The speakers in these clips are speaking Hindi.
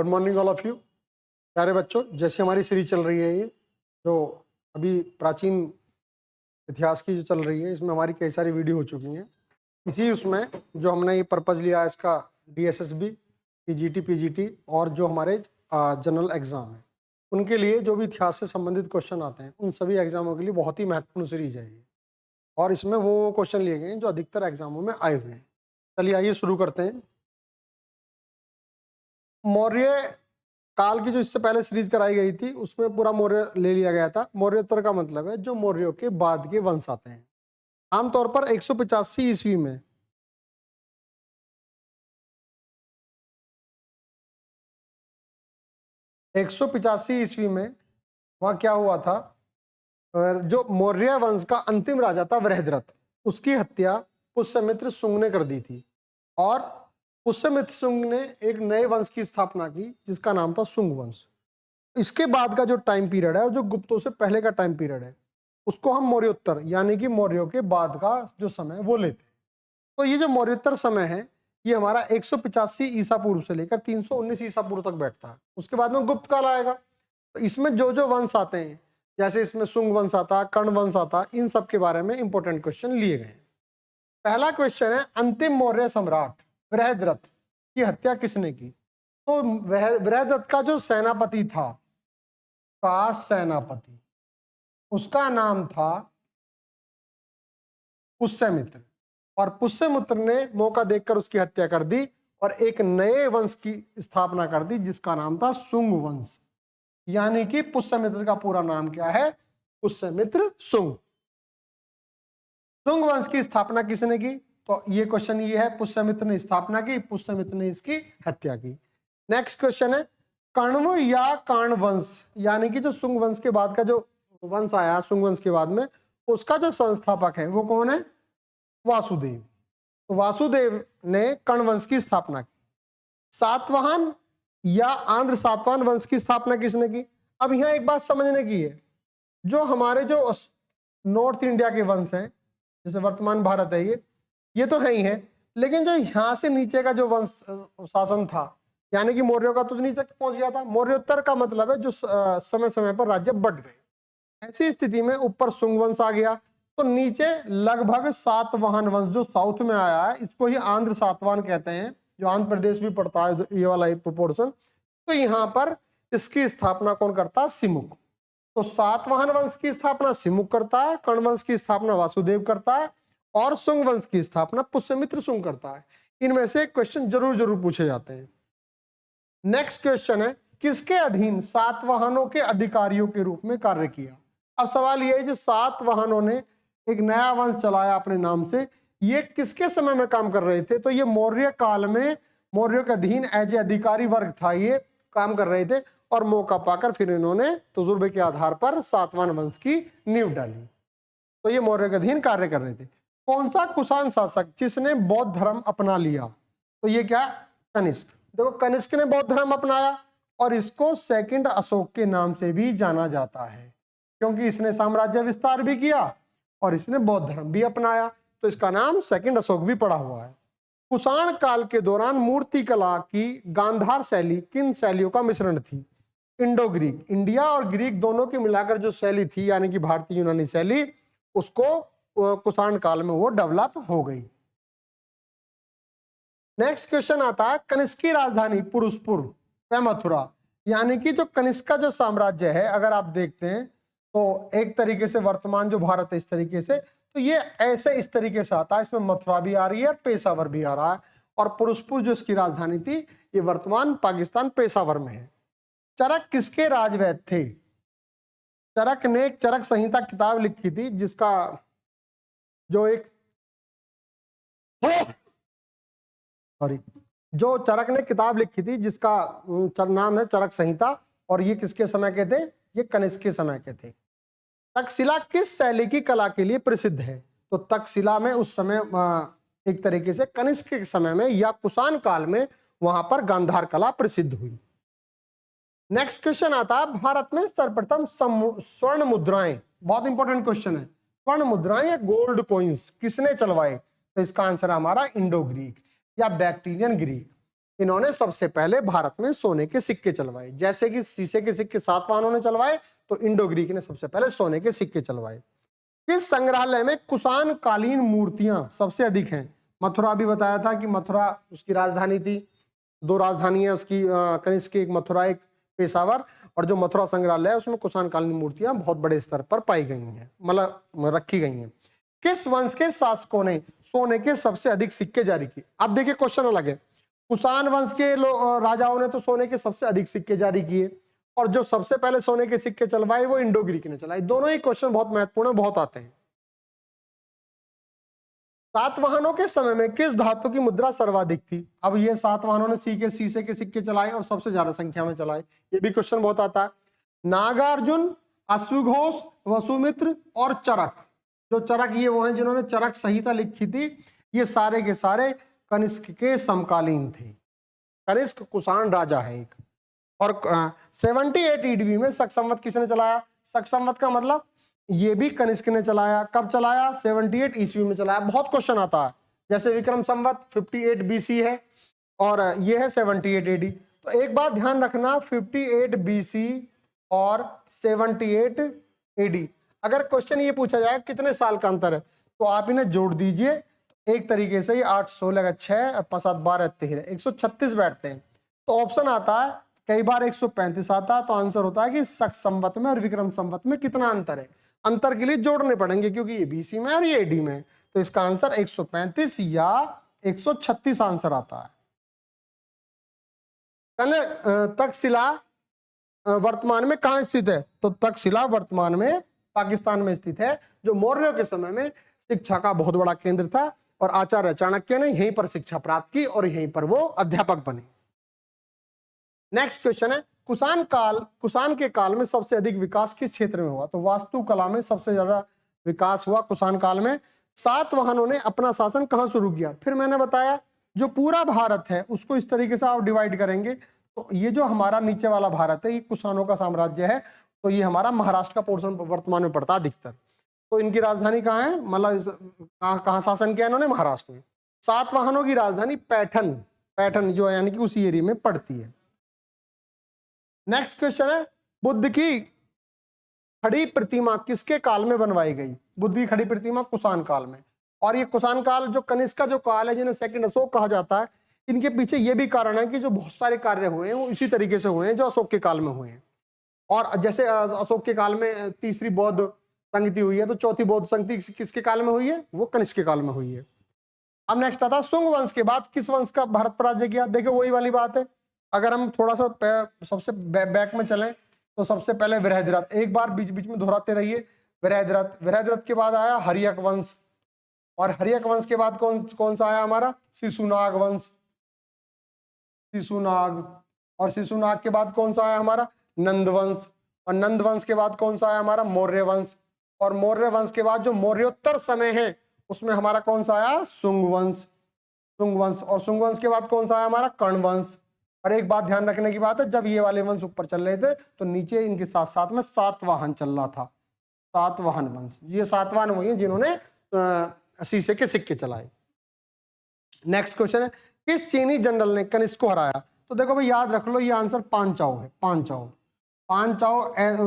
Good morning all of you. प्यारे बच्चों, जैसे हमारी सीरीज चल रही है ये जो अभी प्राचीन इतिहास की जो चल रही है, इसमें हमारी कई सारी वीडियो हो चुकी हैं। इसी उसमें जो हमने ये पर्पज़ लिया है इसका DSSB, PGT, PGT और जो हमारे जनरल एग्ज़ाम है उनके लिए जो भी इतिहास से संबंधित क्वेश्चन आते हैं उन सभी एग्जामों के लिए बहुत ही महत्वपूर्ण सीरीज है ये। और इसमें वो क्वेश्चन लिए गए हैं जो अधिकतर एग्जामों में आए हुए हैं। चलिए आइए शुरू करते हैं। मौर्य काल की जो इससे पहले सीरीज कराई गई थी उसमें पूरा मौर्य ले लिया गया था। मौर्योत्तर का मतलब है जो मौर्यों के बाद के वंश आते हैं। आमतौर पर 185 ईस्वी में 185 ईस्वी में वहां क्या हुआ था, और जो मौर्य वंश का अंतिम राजा था वृहद्रथ, उसकी हत्या पुष्यमित्र शुंग ने कर दी थी। और पुष्यमित्र शुंग ने एक नए वंश की स्थापना की जिसका नाम था शुंग वंश। इसके बाद का जो टाइम पीरियड है और जो गुप्तों से पहले का टाइम पीरियड है उसको हम मौर्योत्तर यानी कि मौर्यों के बाद का जो समय वो लेते हैं। तो ये जो मौर्योत्तर समय है ये हमारा 185 ईसा पूर्व से लेकर 319 ईसा पूर्व तक बैठता है। उसके बाद में गुप्त काल आएगा। तो इसमें जो जो वंश आते हैं, जैसे इसमें शुंग वंश आता, कर्ण वंश आता, इन सब के बारे में इंपॉर्टेंट क्वेश्चन लिए गए हैं। पहला क्वेश्चन है, अंतिम मौर्य सम्राट वृहद्रथ की हत्या किसने की? तो वृहद्रथ का जो सेनापति था, का सेनापति, उसका नाम था पुष्यमित्र। और पुष्यमित्र ने मौका देखकर उसकी हत्या कर दी और एक नए वंश की स्थापना कर दी जिसका नाम था शुंग वंश। यानी कि पुष्यमित्र का पूरा नाम क्या है? पुष्यमित्र शुंग। शुंग वंश की स्थापना किसने की? तो ये क्वेश्चन ये है, पुष्यमित्र ने स्थापना की, पुष्यमित्र ने इसकी हत्या की। नेक्स्ट क्वेश्चन है, कण्व या कर्ण वंश यानी कि जो शुंग वंश के बाद का जो वंश आया, शुंग वंश के बाद में, उसका जो संस्थापक है वो कौन है? वासुदेव। तो वासुदेव ने कर्ण वंश की स्थापना की। सातवाहन या आंध्र सातवाहन वंश की स्थापना किसने की? अब यहां एक बात समझने की है, जो हमारे जो नॉर्थ इंडिया के वंश हैं, जैसे वर्तमान भारत है ये तो है ही है, लेकिन जो यहां से नीचे का जो वंश शासन था, यानी कि मौर्यों का तो नीचे पहुंच गया था। मौर्योत्तर का मतलब है जो समय समय पर राज्य बढ़ गए। ऐसी स्थिति में ऊपर शुंग वंश आ गया, तो नीचे लगभग सातवाहन वंश जो साउथ में आया है, इसको ही आंध्र सातवाहन कहते हैं, जो आंध्र प्रदेश भी पड़ता है ये वाला प्रोपोर्शन। तो यहाँ पर इसकी स्थापना कौन करता है? सिमुक। तो सातवाहन वंश की स्थापना सिमुक करता है, कर्ण वंश की स्थापना वासुदेव करता है और शुंग वंश की स्थापना पुष्यमित्र शुंग करता है। इनमें से क्वेश्चन जरूर पूछे जाते हैं। नेक्स्ट क्वेश्चन है, किसके अधीन सातवाहनों के अधिकारियों के रूप में कार्य किया? अब सवाल यह है, जो सातवाहनों ने एक नया वंश चलाया अपने नाम से, ये किसके समय में काम कर रहे थे? तो ये मौर्य काल में मौर्यों के अधीन एज ए अधिकारी वर्ग था, ये काम कर रहे थे। और मौका पाकर फिर इन्होंने तजुर्बे के आधार पर सातवाहन वंश की नींव डाली। तो ये मौर्य के अधीन कार्य कर रहे थे। कौन सा कुषाण शासक जिसने बौद्ध धर्म अपना लिया? तो ये क्या? कनिष्क। देखो, कनिष्क ने बौद्ध धर्म अपनाया और इसको सेकंड अशोक के नाम से भी जाना जाता है, क्योंकि इसने साम्राज्य विस्तार भी किया और इसने बौद्ध धर्म भी अपनाया, तो इसका नाम सेकंड अशोक भी पड़ा हुआ है। कुषाण काल के दौरान मूर्ति कला की गांधार शैली किन शैलियों का मिश्रण थी? इंडो ग्रीक, इंडिया और ग्रीक दोनों की मिलाकर जो शैली थी, यानी कि भारतीय यूनानी शैली, उसको कुषाण काल में वो डेवलप हो गई। नेक्स्ट क्वेश्चन आता है, कनिष्क की राजधानी पुरुषपुर व मथुरा, यानी कि जो कनिष्क का जो साम्राज्य है, अगर आप देखते हैं तो एक तरीके से वर्तमान जो भारत है इस तरीके से, तो ये ऐसे इस तरीके से आता है, इसमें मथुरा भी आ रही है, पेशावर भी आ रहा है, और पुरुषपुर जो इसकी राजधानी थी ये वर्तमान पाकिस्तान पेशावर में है। चरक किसके राजवैद्य थे? चरक ने एक चरक संहिता किताब लिखी थी जिसका जो एक जो चरक ने किताब लिखी थी जिसका नाम है चरक संहिता, और ये किसके समय के थे? ये कनिष्क के समय के थे। तक्षशिला किस शैली की कला के लिए प्रसिद्ध है? तो तक्षशिला में उस समय एक तरीके से कनिष्क के समय में या कुषाण काल में वहां पर गांधार कला प्रसिद्ध हुई। नेक्स्ट क्वेश्चन आता है, भारत में सर्वप्रथम स्वर्ण मुद्राएं, बहुत इंपॉर्टेंट क्वेश्चन है, स्वर्ण मुद्राएं या गोल्ड कॉइन्स किसने चलवाए? तो इसका आंसर हमारा इंडो ग्रीक या बैक्टीरियन ग्रीक। इन्होंने सबसे पहले भारत में सोने के सिक्के चलवाए। जैसे कि शीशे के सिक्के सातवाहनों ने चलवाए, तो इंडो ग्रीक ने सबसे पहले सोने के सिक्के चलवाए। किस संग्रहालय में कुषाण कालीन मूर्तियां सबसे अधिक हैं? मथुरा भी बताया था कि मथुरा उसकी राजधानी थी, 2 राजधानी है उसकी, कनिष्क की, एक मथुरा एक पेशावर। और जो मथुरा संग्रहालय है उसमें कुषाण कालीन मूर्तियां बहुत बड़े स्तर पर पाई गई हैं, मतलब रखी गई हैं। किस वंश के शासकों ने सोने के सबसे अधिक सिक्के जारी किए? अब देखिए क्वेश्चन अलग है। कुषाण वंश के राजाओं ने तो सोने के सबसे अधिक सिक्के जारी किए, और जो सबसे पहले सोने के सिक्के चलवाए वो इंडो ग्रीक ने चलाए। दोनों ही क्वेश्चन बहुत महत्वपूर्ण है, बहुत आते हैं। सातवाहनों के समय में किस धातु की मुद्रा सर्वाधिक थी? अब ये सातवाहनों ने शीशे के सिक्के चलाए और सबसे ज्यादा संख्या में चलाए, ये भी क्वेश्चन बहुत आता है। नागार्जुन, अश्वघोष, वसुमित्र और चरक। जो चरक ये वो हैं जिन्होंने चरक संहिता लिखी थी, ये सारे के सारे कनिष्क के समकालीन थे। कनिष्क कुषाण राजा है एक। और 78 ईडवी में शक संवत किसने चलाया? शक संवत का मतलब ये भी कनिष्क ने चलाया। कब चलाया? 78 ईस्वी में चलाया। बहुत क्वेश्चन आता है, जैसे विक्रम संवत 58 बीसी है और ये है 78 एडी। तो एक बात ध्यान रखना, 58 बीसी और 78 एडी, अगर क्वेश्चन ये पूछा जाए कितने साल का अंतर है, तो आप इन्हें जोड़ दीजिए। एक तरीके से 8 16 6 5 7 12 13 136 बैठते हैं। तो ऑप्शन आता है, कई बार 135 आता है। तो आंसर होता है कि शक संवत में और विक्रम संवत में कितना अंतर है। अंतर के लिए जोड़ने पड़ेंगे क्योंकि ये बीसी में और ये एडी में। तो इसका आंसर 135 या 136 आंसर आता है। तक्षशिला वर्तमान में कहां स्थित है? तो तक्षशिला वर्तमान में पाकिस्तान में स्थित है, जो मौर्यों के समय में शिक्षा का बहुत बड़ा केंद्र था और आचार्य चाणक्य ने यहीं पर शिक्षा प्राप्त की और यहीं पर वो अध्यापक बने। नेक्स्ट क्वेश्चन है, कुषाण के काल में सबसे अधिक विकास किस क्षेत्र में हुआ? तो वास्तुकला में सबसे ज्यादा विकास हुआ कुषाण काल में। सातवाहनों ने अपना शासन कहां शुरू किया? फिर मैंने बताया जो पूरा भारत है उसको इस तरीके से आप डिवाइड करेंगे, तो ये जो हमारा नीचे वाला भारत है ये कुषाणों का साम्राज्य है, तो ये हमारा महाराष्ट्र का पोर्शन वर्तमान में पड़ता है अधिकतर। तो इनकी राजधानी कहाँ है, मतलब कहाँ शासन किया इन्होंने? महाराष्ट्र में। सातवाहनों की राजधानी पैठन जो है यानी कि उसी एरिया में पड़ती है। नेक्स्ट क्वेश्चन है, बुद्ध की खड़ी प्रतिमा किसके काल में बनवाई गई? बुद्ध की खड़ी प्रतिमा कुषाण काल में। और ये कुषाण काल जो कनिष्क का जो काल है, जिन्हें सेकंड अशोक कहा जाता है, इनके पीछे ये भी कारण है कि जो बहुत सारे कार्य हुए हैं वो इसी तरीके से हुए हैं जो अशोक के काल में हुए हैं। और जैसे अशोक के काल में तीसरी बौद्ध संगति हुई है, तो चौथी बौद्ध संगति किसके काल में हुई है? वो कनिष्क के काल में हुई है। अब नेक्स्ट आता है, शुंग वंश के बाद किस वंश का भारत पर राज्य किया? देखिए वही वाली बात है, अगर हम थोड़ा सा सबसे बैक में चलें तो सबसे पहले वृहद्रथ, एक बार बीच बीच में दोहराते रहिए। वृहद्रथ के बाद आया हर्यक वंश, और हर्यक वंश के बाद कौन सा आया हमारा? शिशुनाग वंश, और शिशुनाग के बाद कौन सा आया हमारा? नंद वंश, और नंद वंश के बाद कौन सा आया हमारा? मौर्य वंश, और मौर्य वंश के बाद जो मौर्योत्तर समय है उसमें हमारा कौन सा आया? शुंग वंश, और शुंग वंश के बाद कौन सा आया हमारा? कर्ण वंश। और एक बात ध्यान रखने की बात है, जब ये वाले वंश ऊपर चल रहे थे तो नीचे इनके साथ साथ में सातवाहन चल रहा था, सातवाहन वंश। ये सातवाहन वही है जिन्होंने शीशे के सिक्के चलाए। नेक्स्ट क्वेश्चन है, किस चीनी जनरल ने कनिष्क को हराया? तो देखो भाई याद रख लो, ये आंसर पांचाओ है। पांचाओ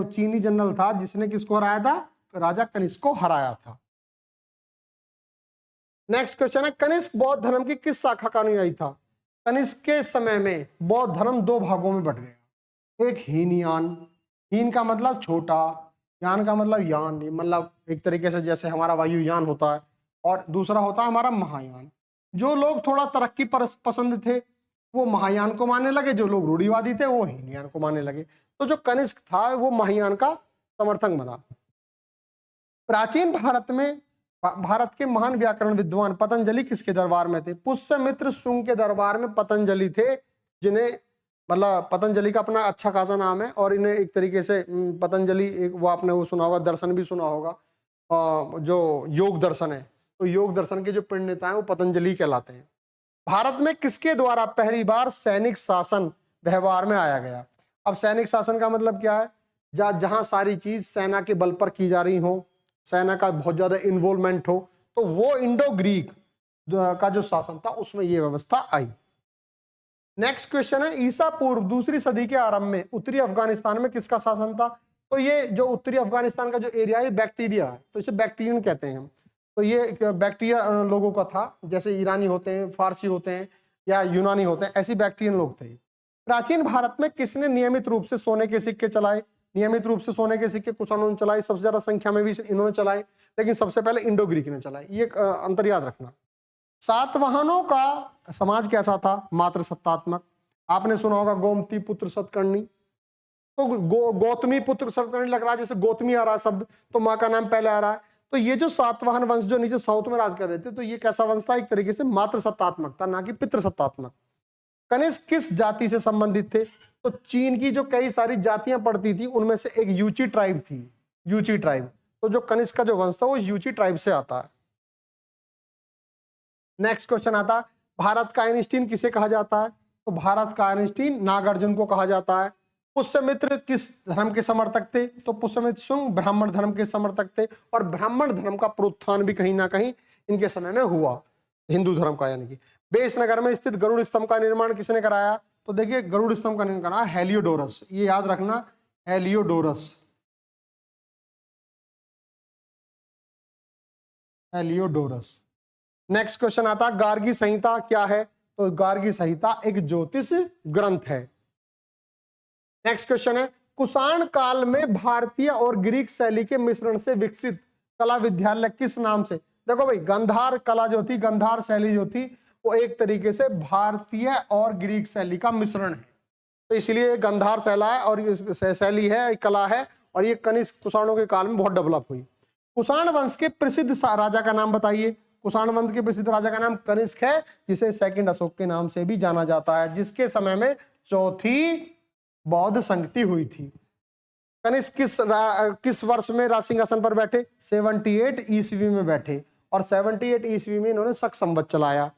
चीनी जनरल था जिसने किसको हराया था? राजा कनिष्क को हराया था। नेक्स्ट क्वेश्चन है, कनिष्क बौद्ध धर्म की किस शाखा का अनुयायी था? कनिष्क के समय में बौद्ध धर्म 2 भागों में बट गया। एक हीनयान, हीन का मतलब छोटा, यान का मतलब यान, मतलब एक तरीके से जैसे हमारा वायुयान होता है, और दूसरा होता है हमारा महायान। जो लोग थोड़ा तरक्की पसंद थे वो महायान को मानने लगे, जो लोग रूढ़िवादी थे वो हीनयान को मानने लगे। तो जो कनिष्क था वो महायान का समर्थक बना। प्राचीन भारत के महान व्याकरण विद्वान पतंजलि किसके दरबार में थे? पुष्यमित्र शुंग के दरबार में पतंजलि थे, जिन्हें मतलब पतंजलि का अपना अच्छा खासा नाम है, और इन्हें एक तरीके से पतंजलि एक वो आपने वो सुना होगा, दर्शन भी सुना होगा, जो योग दर्शन है, तो योग दर्शन के जो प्रणेता हैं वो पतंजलि कहलाते हैं। भारत में किसके द्वारा पहली बार सैनिक शासन व्यवहार में आया गया? अब सैनिक शासन का मतलब क्या है? जहां सारी चीज सेना के बल पर की जा रही हो, सेना का बहुत ज्यादा इन्वॉल्वमेंट हो, तो वो इंडो ग्रीक का जो शासन था उसमें ये व्यवस्था आई। नेक्स्ट क्वेश्चन है, ईसा पूर्व दूसरी सदी के आरंभ में उत्तरी अफगानिस्तान में किसका शासन था? तो ये जो उत्तरी अफगानिस्तान का जो एरिया है बैक्टीरिया है, तो इसे बैक्टीरियन कहते हैं हम। तो ये बैक्टीरिया लोगों का था, जैसे ईरानी होते हैं, फारसी होते हैं या यूनानी होते हैं, ऐसी बैक्टीरियन लोग थे। प्राचीन भारत में किसने नियमित रूप से सोने के सिक्के चलाए? नियमित रूप से सोने के सिक्के कुषाणों ने चलाए, सबसे ज्यादा संख्या में भी इन्होंने चलाए, लेकिन सबसे पहले इंडो ग्रीक ने चलाए। ये अंतर याद रखना। सातवाहनों का समाज कैसा था? मात्र सत्तात्मक। आपने सुना होगा गोमती पुत्र सतकर्णी, तो गौतमी पुत्र सतकर्णी लग रहा है जैसे गौतमी आ रहा है शब्द, तो माँ का नाम पहले आ रहा है। तो ये जो सातवाहन वंश जो नीचे साउथ में राज कर रहे थे, तो ये कैसा वंश था? एक तरीके से मात्र सत्तात्मक था, ना कि पितृ सत्तात्मक। कनिष्क किस जाति से संबंधित थे? तो चीन की जो कई सारी जातियां पड़ती थी उनमें से एक यूची ट्राइब थी, यूची ट्राइब। तो जो कनिष्क का जो वंश था वो यूची ट्राइब से आता है। नेक्स्ट क्वेश्चन आता है, भारत का आइंस्टीन किसे कहा जाता है? तो भारत का आइंस्टीन नागार्जुन को कहा जाता है। पुष्यमित्र किस धर्म के समर्थक थे? तो पुष्यमित्र शुंग ब्राह्मण धर्म के समर्थक थे, और ब्राह्मण धर्म का प्रोत्थान भी कहीं ना कहीं इनके समय में हुआ, हिंदू धर्म का। यानी कि बेसनगर में स्थित गरुड़ स्तंभ का निर्माण किसने कराया? तो देखिए गरुड़ स्तंभ का निर्माण करा हेलियोडोरस, ये याद रखना, हेलियोडोरस, हेलियोडोरस। नेक्स्ट क्वेश्चन आता है, गार्गी संहिता क्या है? तो गार्गी संहिता एक ज्योतिष ग्रंथ है। नेक्स्ट क्वेश्चन है, कुषाण काल में भारतीय और ग्रीक शैली के मिश्रण से विकसित कला विद्यालय किस नाम से? देखो भाई, गंधार कला जो थी, गंधार शैली जो थी, वो एक तरीके से भारतीय और ग्रीक शैली का मिश्रण है, तो इसलिए गंधार शैला है और शैली है, कला है, और ये कनिष्क कुषाणों के काल में बहुत डेवलप हुई। कुषाण वंश के प्रसिद्ध राजा का नाम बताइए। कुषाण वंश के प्रसिद्ध राजा का नाम कनिष्क है, जिसे सेकंड अशोक के नाम से भी जाना जाता है, जिसके समय में चौथी बौद्ध संगति हुई थी। कनिष्क किस वर्ष में राज सिंहासन पर बैठे? 78 ईस्वी में बैठे, और 78 ईस्वी में इन्होंने शक संवत चलाया।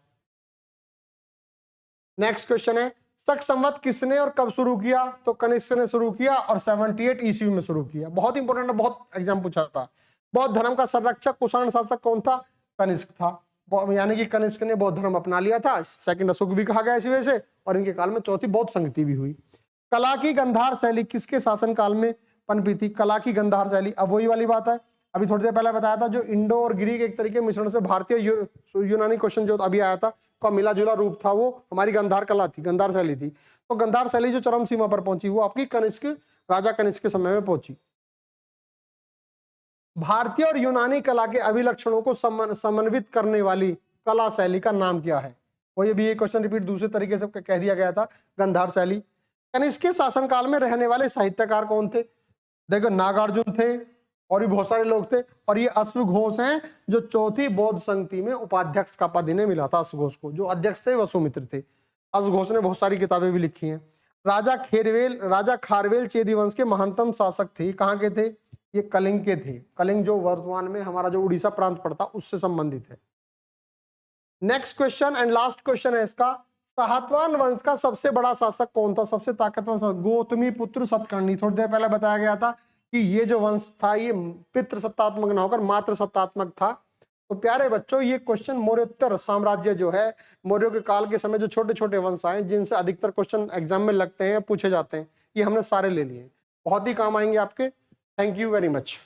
नेक्स्ट क्वेश्चन है, शक संवत किसने और कब शुरू किया? तो कनिष्क ने शुरू किया और 78 ईस्वी में शुरू किया। बहुत इंपॉर्टेंट है, बहुत एग्जाम पूछा था। बौद्ध धर्म का संरक्षक कुषाण शासक कौन था? कनिष्क था, यानी कि कनिष्क ने बौद्ध धर्म अपना लिया था, सेकंड अशोक भी कहा गया इसी वजह से, और इनके काल में चौथी बौद्ध संगति भी हुई। कला की गंधार शैली किसके शासन काल में पनपी थी? कला की गंधार शैली, अब वही वाली बात है, अभी थोड़ी देर पहले बताया था, जो इंडो और ग्रीक एक तरीके मिश्रण से भारतीय यूनानी क्वेश्चन जो अभी आया था का मिला जुला रूप था, वो हमारी गंधार कला थी, गंधार शैली थी। तो गंधार शैली जो चरम सीमा पर पहुंची वो आपकी कनिष्क, राजा कनिष्क के समय में पहुंची। भारतीय और यूनानी कला के अभिलक्षणों को समन्वित करने वाली कला शैली का नाम क्या है? वही भी ये क्वेश्चन रिपीट दूसरे तरीके से कह दिया गया था, गंधार शैली। कनिष्क के शासनकाल में रहने वाले साहित्यकार कौन थे? देखो नागार्जुन थे और भी बहुत सारे लोग थे, और ये अश्वघोष हैं जो चौथी बौद्ध संगति में उपाध्यक्ष का पद इन्हें मिला था। अश्वघोष को, जो अध्यक्ष थे वसुमित्र थे। अश्वघोष ने बहुत सारी किताबें भी लिखी हैं। राजा खारवेल चेदी वंश के महानतम शासक थे, कहाँ के थे? ये कलिंग के थे। कलिंग जो वर्तमान में हमारा जो उड़ीसा प्रांत पड़ता उससे संबंधित है। Next question and last question है इसका, सातवाहन वंश का सबसे बड़ा शासक कौन था? सबसे ताकतवर शासक गौतमी पुत्र सतकर्णी। थोड़ी देर पहले बताया गया था कि ये जो वंश था ये पितृ सत्तात्मक न होकर मात्र सत्तात्मक था। तो प्यारे बच्चों, ये क्वेश्चन मौर्योत्तर साम्राज्य जो है, मौर्यों के काल के समय जो छोटे छोटे वंश आए जिनसे अधिकतर क्वेश्चन एग्जाम में लगते हैं, पूछे जाते हैं, ये हमने सारे ले लिए, बहुत ही काम आएंगे आपके। Thank you very much.